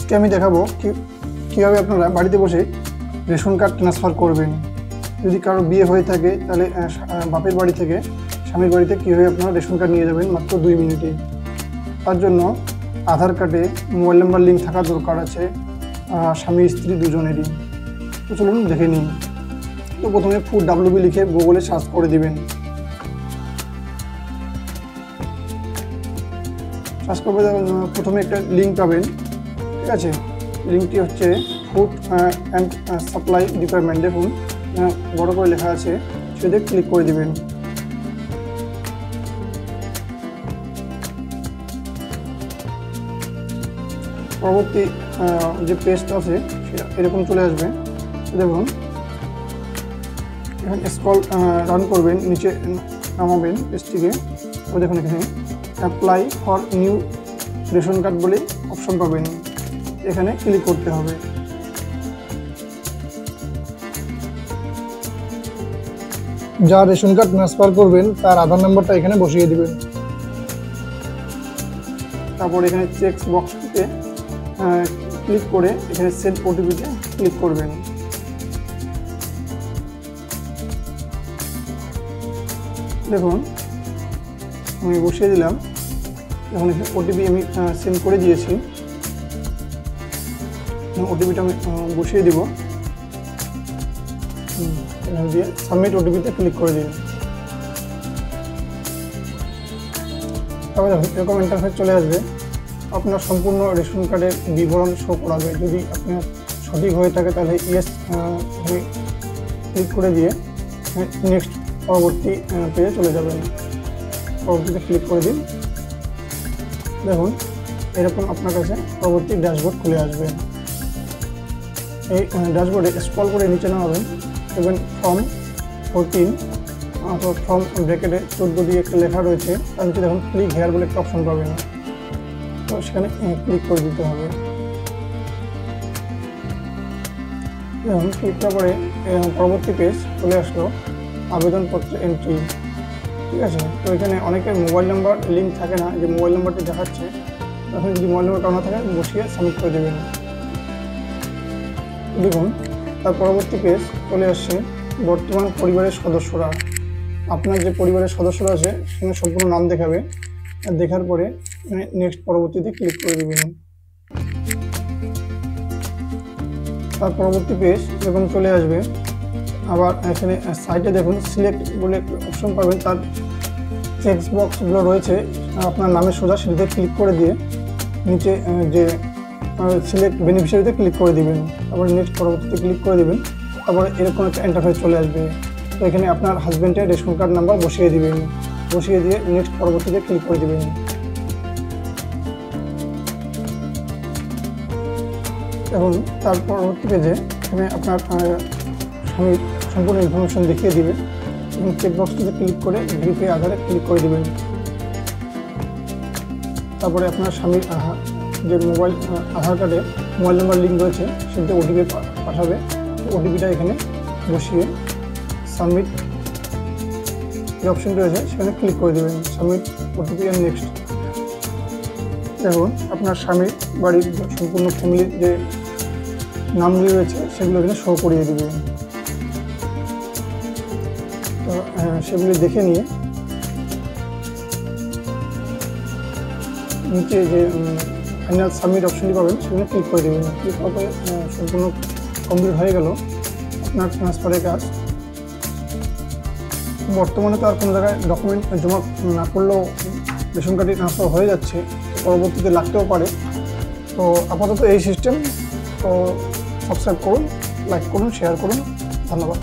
আজকে আমি দেখাবো কীভাবে আপনারা বাড়িতে বসে রেশন কার্ড ট্রান্সফার করবেন। যদি কারো বিয়ে হয়ে থাকে তাহলে বাপের বাড়ি থেকে স্বামীর বাড়িতে কীভাবে আপনারা রেশন কার্ড নিয়ে যাবেন মাত্র 2 মিনিটে। তার জন্য আধার কার্ডে মোবাইল নাম্বার লিঙ্ক থাকা দরকার আছে স্বামী স্ত্রী দুজনেরই। তো চলুন দেখে নিন। তো প্রথমে ফুড WB লিখে গুগলে সার্চ করে দিবেন। সার্চ করবে প্রথমে একটা লিঙ্ক পাবেন, ঠিক আছে। লিঙ্কটি হচ্ছে ফুড অ্যান্ড সাপ্লাই ডিপার্টমেন্ট। দেখুন বড় করে লেখা আছে, সেটা ক্লিক করে দিবেন। পরবর্তী যে পেজটা আছে সেটা এরকম চলে আসবে। দেখুন এখানে স্ক্রল রান করবেন, নিচে নামাবেন পেজটিকে। তো দেখুন এখানে apply for new ration card বলে অপশন পাবেন, এখানে ক্লিক করতে হবে। যা রেশন কার্ড ট্রান্সফার করবেন তার আধার নাম্বারটা এখানে বসিয়ে দিবেন। তারপর এখানে চেক বক্সটিতে ক্লিক করে এখানে সেন্ড OTP-তে ক্লিক করবেন। দেখুন আমি বসিয়ে দিলাম। এখন এখানে OTP আমি সেন্ড করে দিয়েছি। OTP-টা আমি বসিয়ে দিব, দিয়ে সাবমিট OTP-তে ক্লিক করে দিন। তারপরে এরকম ইন্টারফেস চলে আসবে। আপনার সম্পূর্ণ রেশন কার্ডের বিবরণ শো করাবে। যদি আপনার সঠিক হয়ে থাকে তাহলে ইয়েস ক্লিক করে দিয়ে নেক্সট পরবর্তী পেজে চলে যাবেন। পরবর্তীতে ক্লিক করে দিন। দেখুন এরকম আপনার কাছে পরবর্তী ড্যাশবোর্ড খুলে আসবে। এই ড্যাশবোর্ডে স্ক্রল করে নিচে নামাবেন, দেখবেন ফর্ম 14 অথবা ফর্ম ব্র্যাকেটে 14 দিয়ে একটা লেখা রয়েছে। তার নিচে দেখুন ক্লিক হেয়ার বলে একটা অপশন পাবেন, তো সেখানে ক্লিক করে দিতে হবে। দেখুন ক্লিকটা করে পরবর্তী পেজ চলে আসলো, আবেদনপত্র এন্ট্রি, ঠিক আছে। তো এখানে অনেকের মোবাইল নাম্বার লিঙ্ক থাকে না, যে মোবাইল নাম্বারটি দেখাচ্ছে, তখন যদি মোবাইল নাম্বারটা না থাকে বসিয়ে সাবমিট করে দেবেন। দেখুন তার পরবর্তী পেজ চলে আসছে বর্তমান পরিবারের সদস্যরা। আপনার যে পরিবারের সদস্যরা আছে সেখানে সম্পূর্ণ নাম দেখাবে। আর দেখার পরে নেক্সট পরবর্তীতে ক্লিক করে দেবেন। তার পরবর্তী পেজ এরকম চলে আসবে। আবার এখানে সাইডে দেখুন সিলেক্ট বলে অপশন পাবেন, তার চেক বক্সগুলো রয়েছে আপনার নামের সোজা, সেটাতে ক্লিক করে দিয়ে নিচে যে সিলেক্ট বেনিফিশিয়ারিতে ক্লিক করে দিবেন। তারপরে নেক্সট পরবর্তীতে ক্লিক করে দিবেন। তারপরে এরকম একটা ইন্টারফেস চলে আসবে। তো এখানে আপনার হাজব্যান্ডের রেশন কার্ড নাম্বার বসিয়ে দিবেন, বসিয়ে দিয়ে নেক্সট পরবর্তীতে ক্লিক করে দিবেন। এখন তার পরবর্তী পেজে এখানে আপনার স্বামীর সম্পূর্ণ ইনফরমেশন দেখিয়ে দিবে এবং চেকবক্সটিতে ক্লিক করে ভেরিফাই আধারে ক্লিক করে দিবেন। তারপরে আপনার স্বামীর যে মোবাইল আধার কার্ডে মোবাইল নাম্বার লিঙ্ক রয়েছে সেটাতে OTP পাঠাবে। OTP-টা এখানে বসিয়ে সাবমিট যে অপশনটি রয়েছে সেখানে ক্লিক করে দেবেন, সাবমিট OTP অ্যান্ড নেক্সট। দেখুন আপনার স্বামীর বাড়ির সম্পূর্ণ ফ্যামিলির যে নামগুলি রয়েছে সেগুলো এখানে শো করিয়ে দেবে। তো সেগুলি দেখে নিয়ে নিচে যে ফাইনাল সাবমিট অপশনটি পাবেন সেখানে ক্লিক করে দেবেন। ক্লিক করার পরে সম্পূর্ণ কমপ্লিট হয়ে গেল আপনার ট্রান্সফারের কাজ। বর্তমানে তো আর কোনো জায়গায় ডকুমেন্ট জমা না করলেও রেশন কার্ডটি ট্রান্সফার হয়ে যাচ্ছে, পরবর্তীতে লাগতেও পারে। তো আপাতত এই সিস্টেম। তো সাবস্ক্রাইব করুন, লাইক করুন, শেয়ার করুন। ধন্যবাদ।